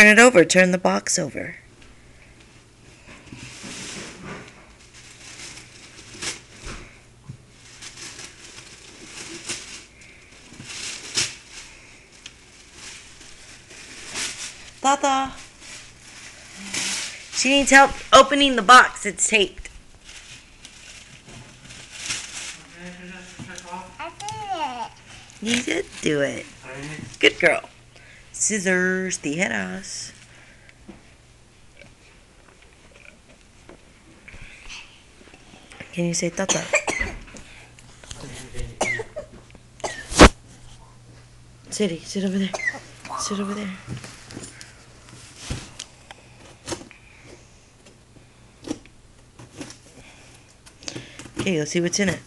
Turn it over. Turn the box over. Tata. She needs help opening the box. It's taped. I did it. You did do it. Good girl. Scissors, tijeras. Can you say tata? City, sit over there. Sit over there. Okay, let's see what's in it.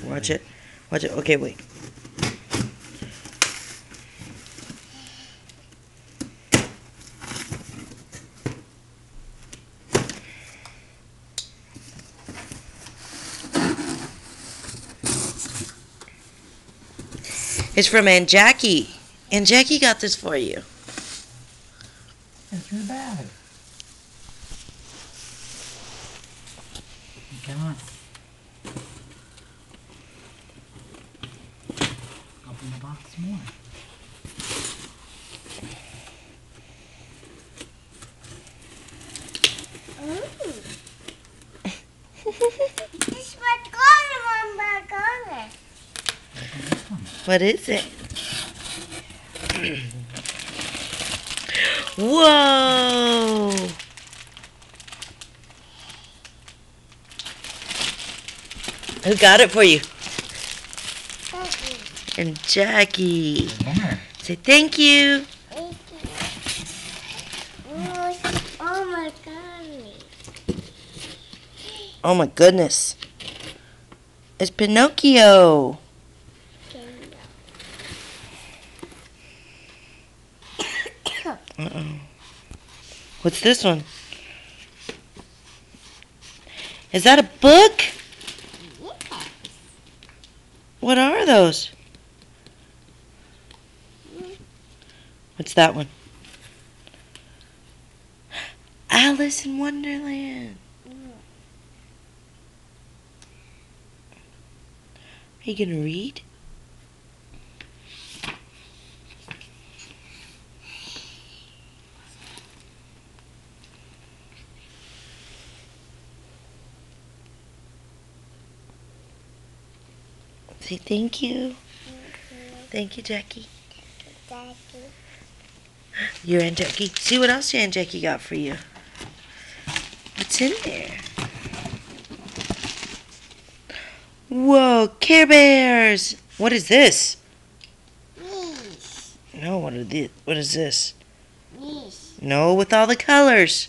Watch it. Watch it. Okay, wait. It's from Aunt Jackie. Aunt Jackie got this for you. It's in the bag. Come on. Open the box more. This was going on my What is it? Whoa! Who got it for you? And Jackie. Winner. Say thank you. Oh my god. Oh my goodness. It's Pinocchio. Uh-oh. What's this one? Is that a book? What are those? What's that one? Alice in Wonderland. Are you gonna read? Say thank you. Thank you, Jackie. Your Aunt Jackie. See what else your Aunt Jackie got for you. What's in there? Whoa, Care Bears. What is this? No, what is this? No, with all the colors.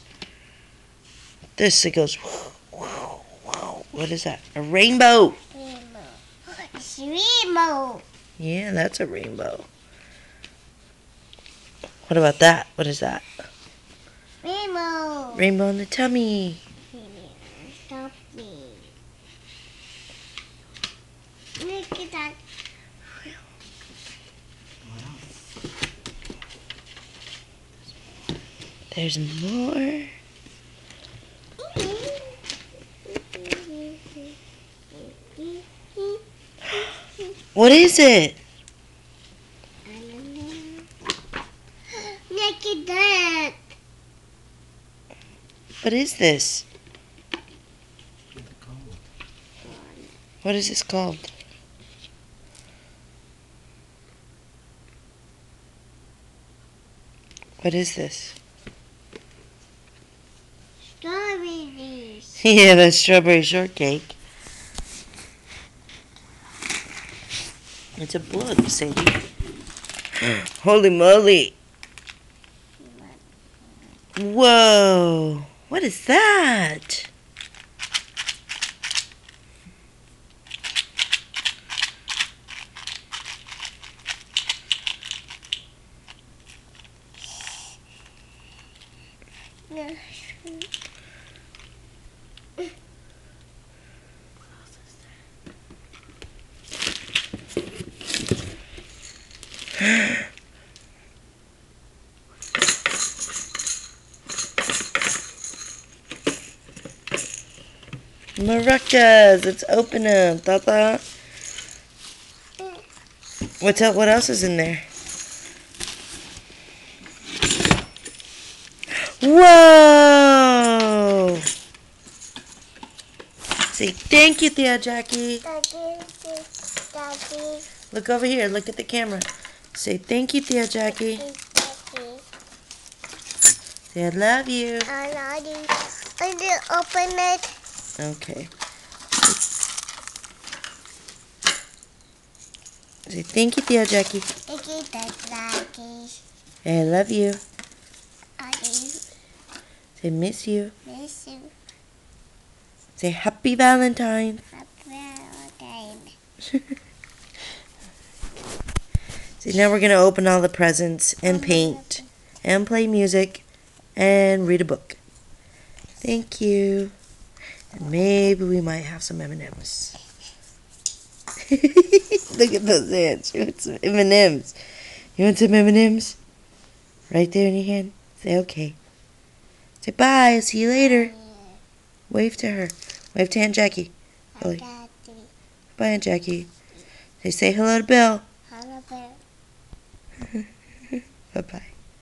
This, it goes. What is that? A rainbow. Rainbow. Yeah, that's a rainbow. What about that? What is that? Rainbow. Rainbow in the tummy. Stop me. Look at that. There's more. What is it? Look at that. What is this? What is this called? What is this? Strawberries. Yeah, that's strawberry shortcake. It's a book, Sadie. Holy moly. Whoa. What is that? Maracas. Let's open them, Tata. What else is in there? Whoa! Say thank you, Tia Jackie. Daddy. Look over here. Look at the camera. Say thank you, Tia Jackie. Daddy. Say I love you. I love you. I will open it. Okay. Say thank you, Tia Jackie. Thank you, Daddy. Say I love you. I Say miss you. miss you. Say happy Valentine's. Happy Valentine. So now we're going to open all the presents and paint and play music and read a book. Thank you. And maybe we might have some M&Ms. Look at those hands. You want some M&Ms? You want some M&Ms? Right there in your hand. Say okay. Say bye. I'll see you later. Wave to her. Wave to Aunt Jackie. Daddy. Bye, Aunt Jackie. Say hello to Bill. Hello, Bill. Bye-bye.